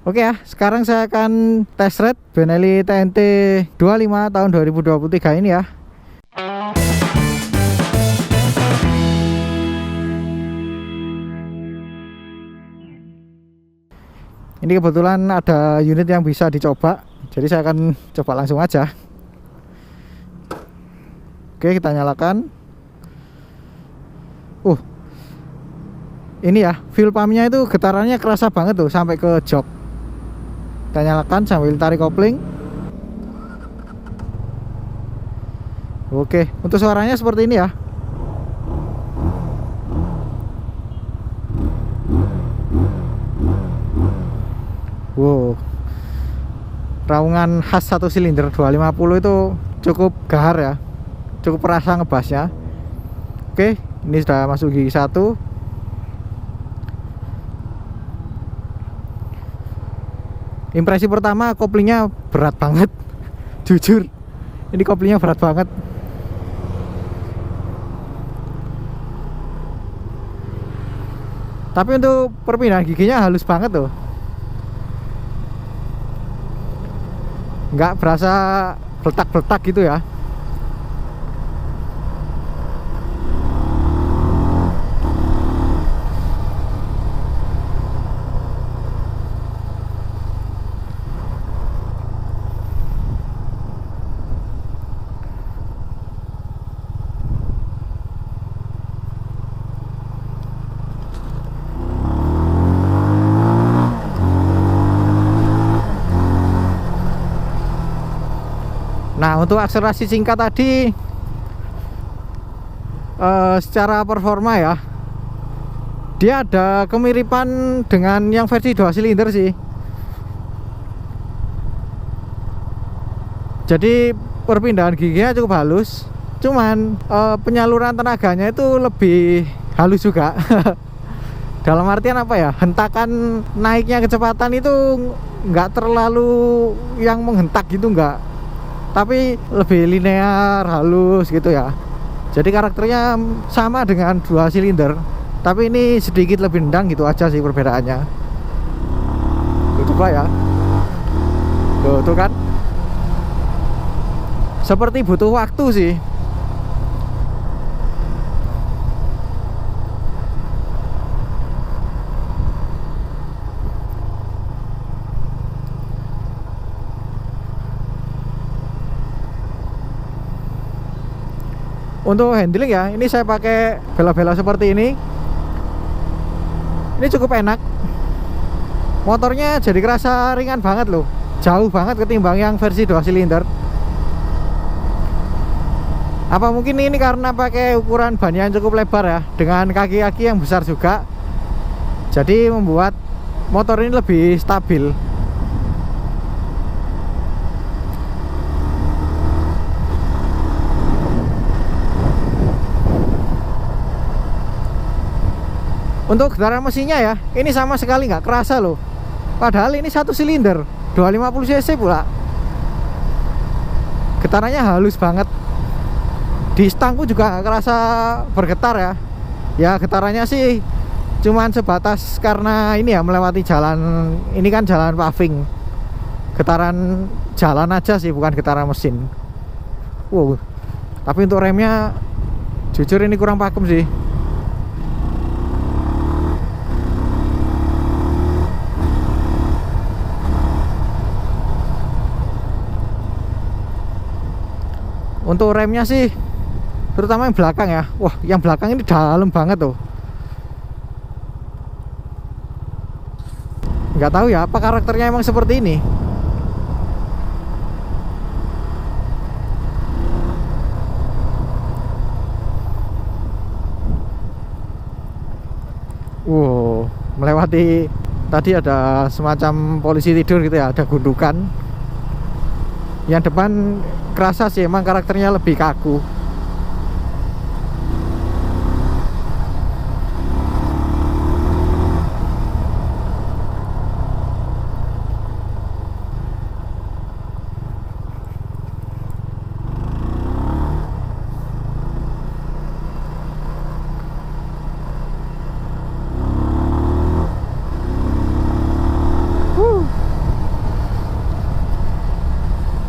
Oke ya, sekarang saya akan test ride Benelli TNT 25 tahun 2023 ini ya. Ini kebetulan ada unit yang bisa dicoba, jadi saya akan coba langsung aja. Oke, kita nyalakan. Ini ya, fuel pumpnya itu getarannya kerasa banget tuh sampai ke jok. Kita nyalakan sambil tarik kopling. Oke, untuk suaranya seperti ini ya. Wow, raungan khas satu silinder 250 itu cukup gahar ya, cukup perasa ngebasnya. Oke, ini sudah masuk gigi 1. Impresi pertama, koplingnya berat banget. Jujur, ini koplingnya berat banget. Tapi untuk perpindahan giginya halus banget tuh. Nggak berasa beletak-beletak gitu ya. Nah, untuk akselerasi singkat tadi secara performa ya, dia ada kemiripan dengan yang versi 2 silinder sih. Jadi perpindahan giginya cukup halus, cuman penyaluran tenaganya itu lebih halus juga. Dalam artian apa ya, hentakan naiknya kecepatan itu nggak terlalu yang menghentak gitu, nggak, tapi lebih linear, halus gitu ya. Jadi karakternya sama dengan 2 silinder, tapi ini sedikit lebih nendang gitu aja sih perbedaannya. Coba ya. Tuh kan, seperti butuh waktu sih. Untuk handling ya, ini saya pakai bela-bela seperti ini. Ini cukup enak. Motornya jadi kerasa ringan banget loh. Jauh banget ketimbang yang versi 2 silinder. Apa mungkin ini karena pakai ukuran ban yang cukup lebar ya, dengan kaki-kaki yang besar juga. Jadi membuat motor ini lebih stabil. Untuk getaran mesinnya ya, ini sama sekali nggak kerasa loh. Padahal ini 1 silinder 250 cc pula. Getarannya halus banget. Di stangku juga nggak kerasa bergetar ya. Ya getarannya sih cuman sebatas karena ini ya, melewati jalan. Ini kan jalan paving. Getaran jalan aja sih, bukan getaran mesin. Wow. Tapi untuk remnya jujur ini kurang pakem sih. Untuk remnya sih, terutama yang belakang ya. Wah, yang belakang ini dalam banget tuh. Nggak tahu ya, apa karakternya emang seperti ini. Wow, melewati tadi ada semacam polisi tidur gitu ya, ada gundukan. Yang depan kerasa sih emang karakternya lebih kaku.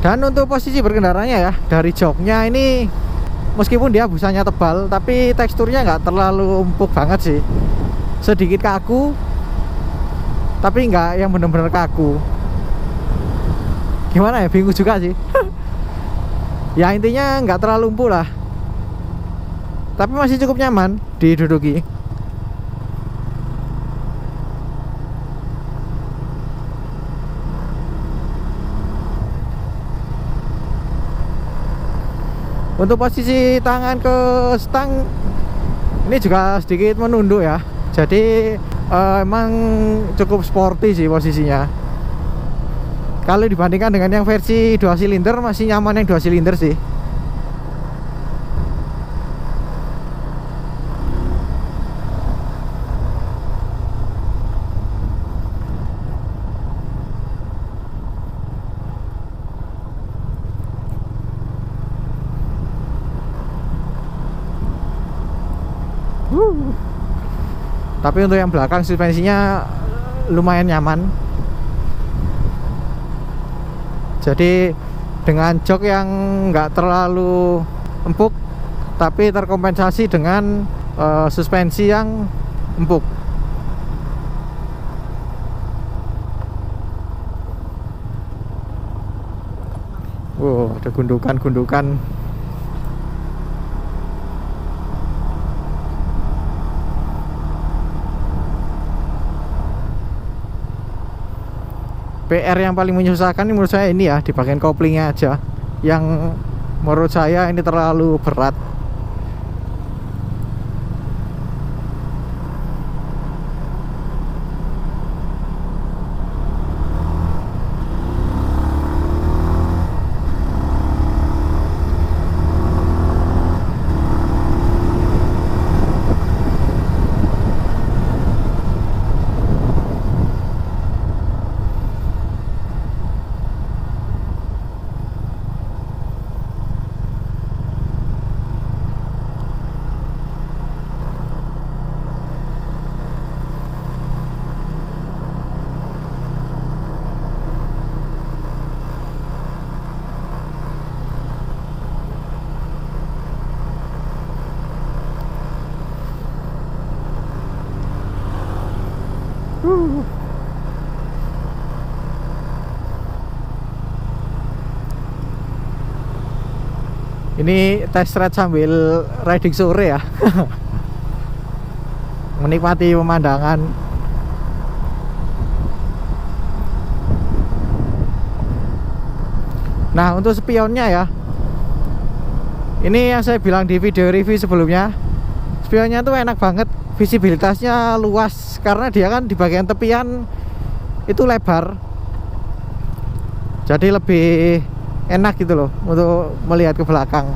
Dan untuk posisi berkendaranya ya, dari joknya ini meskipun dia busanya tebal, tapi teksturnya nggak terlalu empuk banget sih. Sedikit kaku, tapi nggak yang bener-bener kaku. Gimana ya, bingung juga sih. Ya intinya nggak terlalu empuk lah, tapi masih cukup nyaman diduduki. Untuk posisi tangan ke stang ini juga sedikit menunduk ya, jadi emang cukup sporty sih posisinya. Kalau dibandingkan dengan yang versi 2 silinder, masih nyaman yang 2 silinder sih. Tapi untuk yang belakang suspensinya lumayan nyaman. Jadi dengan jok yang nggak terlalu empuk, tapi terkompensasi dengan suspensi yang empuk. Wow, ada gundukan-gundukan. PR yang paling menyusahkan menurut saya ini ya, di bagian koplingnya aja, yang menurut saya ini terlalu berat. Ini test ride sambil riding sore ya. Menikmati pemandangan. Nah, untuk spionnya ya, ini yang saya bilang di video review sebelumnya, spionnya tuh enak banget, visibilitasnya luas karena dia kan di bagian tepian itu lebar, jadi lebih enak gitu loh untuk melihat ke belakang.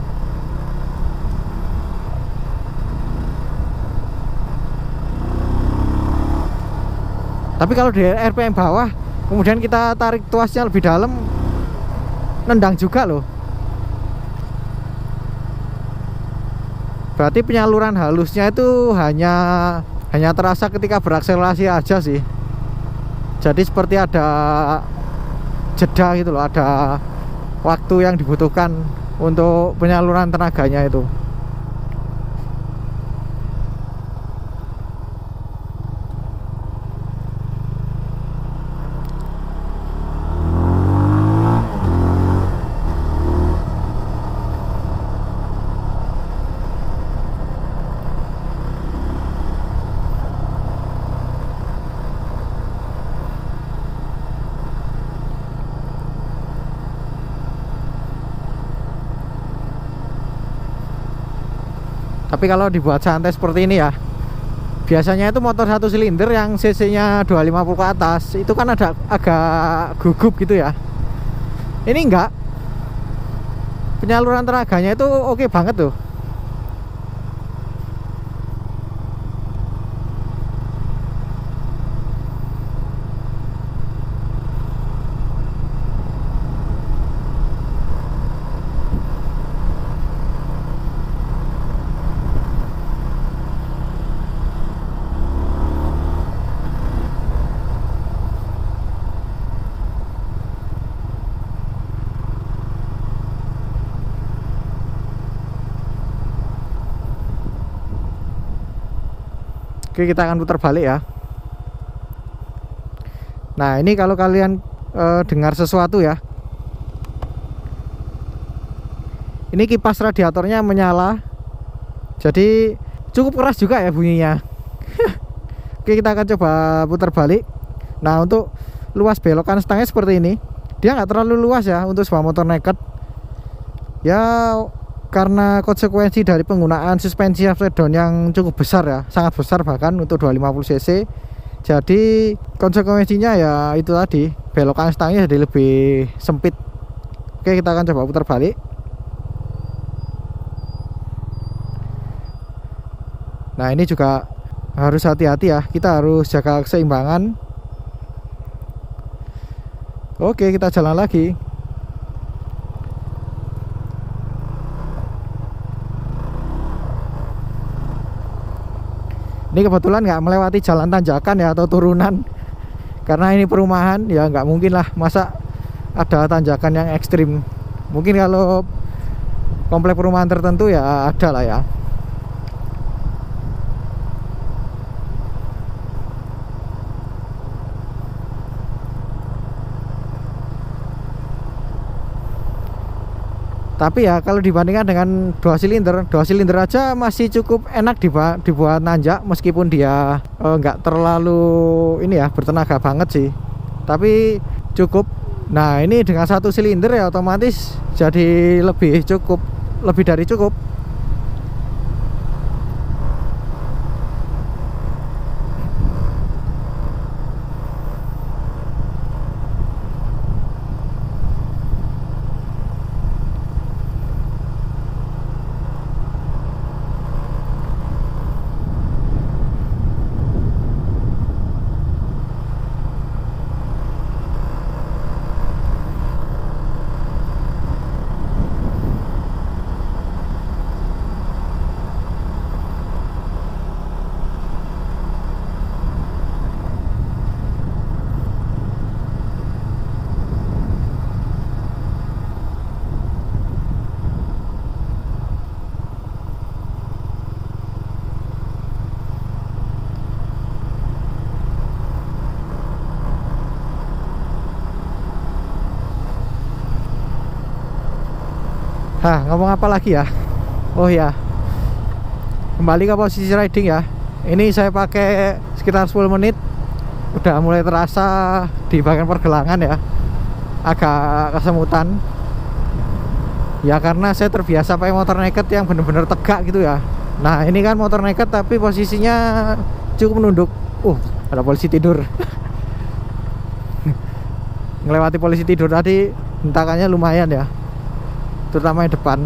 Tapi kalau di RPM bawah, kemudian kita tarik tuasnya lebih dalam, nendang juga loh. Berarti penyaluran halusnya itu hanya terasa ketika berakselerasi aja sih. Jadi seperti ada jeda gitu loh, ada waktu yang dibutuhkan untuk penyaluran tenaganya itu. Tapi kalau dibuat santai seperti ini ya, biasanya itu motor 1 silinder yang cc-nya 250 ke atas itu kan ada agak gugup gitu ya. Ini enggak, penyaluran tenaganya itu oke banget tuh. Oke, kita akan putar balik ya. Nah, ini kalau kalian dengar sesuatu ya, ini kipas radiatornya menyala, jadi cukup keras juga ya bunyinya. Oke, kita akan coba putar balik. Nah, untuk luas belokan stangnya seperti ini, dia nggak terlalu luas ya untuk sebuah motor naked ya, karena konsekuensi dari penggunaan suspensi upside down yang cukup besar ya, sangat besar bahkan untuk 250 cc. Jadi konsekuensinya ya itu tadi, belokan stangnya jadi lebih sempit. Oke, kita akan coba putar balik. Nah, ini juga harus hati-hati ya, kita harus jaga keseimbangan. Oke, kita jalan lagi. Ini kebetulan nggak melewati jalan tanjakan ya atau turunan, karena ini perumahan ya, nggak mungkin lah masa ada tanjakan yang ekstrim. Mungkin kalau komplek perumahan tertentu ya ada lah ya. Tapi ya kalau dibandingkan dengan dua silinder aja masih cukup enak dibuat nanjak, meskipun dia nggak terlalu ini ya bertenaga banget sih, tapi cukup. Nah, ini dengan satu silinder ya otomatis jadi lebih dari cukup. Ngomong apa lagi ya? Oh ya, kembali ke posisi riding ya. Ini saya pakai sekitar 10 menit, udah mulai terasa di bagian pergelangan ya, agak kesemutan ya, karena saya terbiasa pakai motor naked yang bener-bener tegak gitu ya. Nah, ini kan motor naked tapi posisinya cukup menunduk. Ada polisi tidur. Ngelewati polisi tidur tadi, hentakannya lumayan ya, terutama yang depan.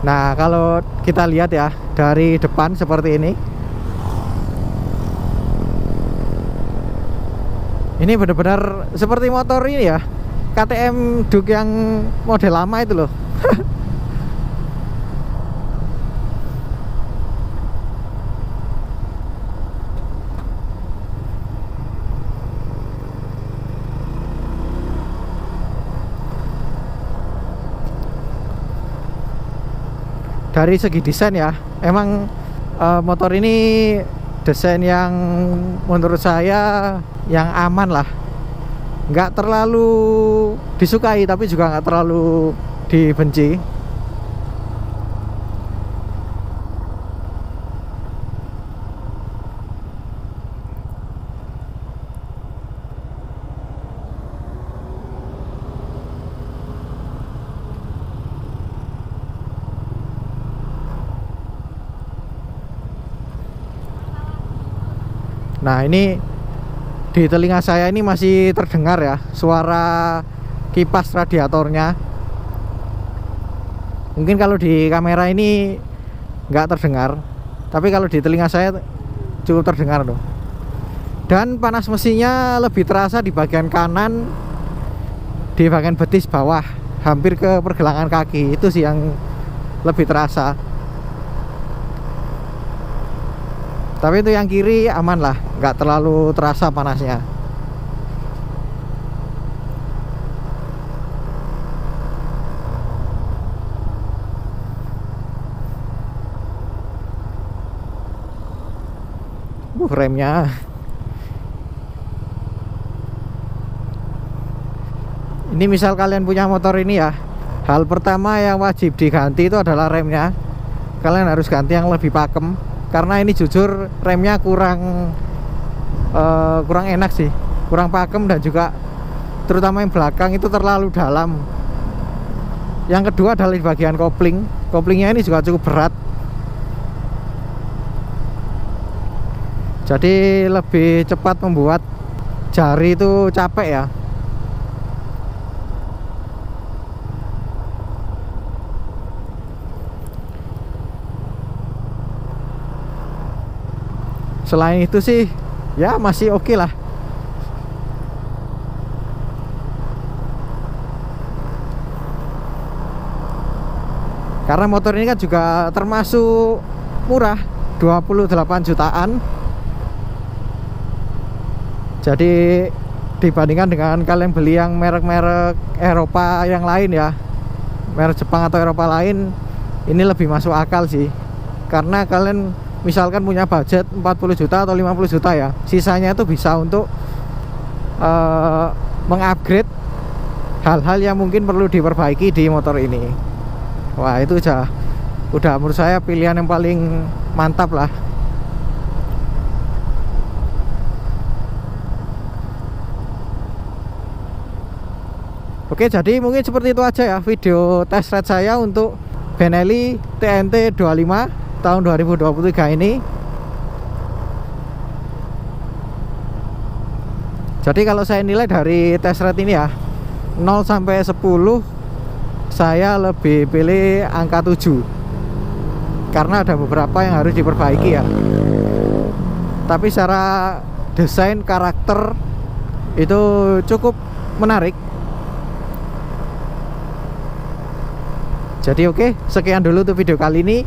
Nah, kalau kita lihat ya dari depan seperti ini benar-benar seperti motor ini ya, KTM Duke yang model lama itu loh. Dari segi desain ya, emang motor ini desain yang menurut saya yang aman lah, nggak terlalu disukai tapi juga nggak terlalu dibenci. Nah, ini di telinga saya ini masih terdengar ya suara kipas radiatornya. Mungkin kalau di kamera ini nggak terdengar, tapi kalau di telinga saya cukup terdengar tuh. Dan panas mesinnya lebih terasa di bagian kanan, di bagian betis bawah, hampir ke pergelangan kaki. Itu sih yang lebih terasa. Tapi itu yang kiri aman lah, nggak terlalu terasa panasnya. Remnya ini misal kalian punya motor ini ya, hal pertama yang wajib diganti itu adalah remnya. Kalian harus ganti yang lebih pakem, karena ini jujur remnya kurang enak sih, kurang pakem, dan juga terutama yang belakang itu terlalu dalam. Yang kedua adalah di bagian koplingnya ini juga cukup berat, jadi lebih cepat membuat jari itu capek ya. Selain itu sih ya masih oke lah. Karena motor ini kan juga termasuk murah, 28 jutaan. Jadi dibandingkan dengan kalian beli yang merek-merek Eropa yang lain ya, merek Jepang atau Eropa lain, ini lebih masuk akal sih. Karena kalian misalkan punya budget 40 juta atau 50 juta ya, sisanya itu bisa untuk mengupgrade hal-hal yang mungkin perlu diperbaiki di motor ini. Wah, itu udah menurut saya pilihan yang paling mantap lah. Oke, jadi mungkin seperti itu aja ya video test ride saya untuk Benelli TNT 25 tahun 2023 ini. Jadi kalau saya nilai dari test ride ini ya, 0 sampai 10 saya lebih pilih angka 7. Karena ada beberapa yang harus diperbaiki ya. Tapi secara desain, karakter itu cukup menarik. Jadi oke, sekian dulu untuk video kali ini.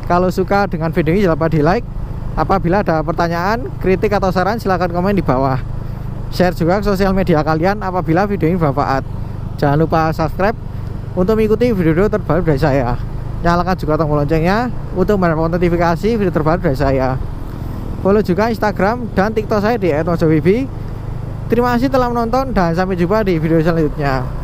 Kalau suka dengan video ini jangan lupa di like. Apabila ada pertanyaan, kritik atau saran silahkan komen di bawah. Share juga ke sosial media kalian apabila video ini bermanfaat. Jangan lupa subscribe untuk mengikuti video-video terbaru dari saya. Nyalakan juga tombol loncengnya untuk mendapatkan notifikasi video terbaru dari saya. Follow juga Instagram dan TikTok saya di @mojowibi. Terima kasih telah menonton dan sampai jumpa di video selanjutnya.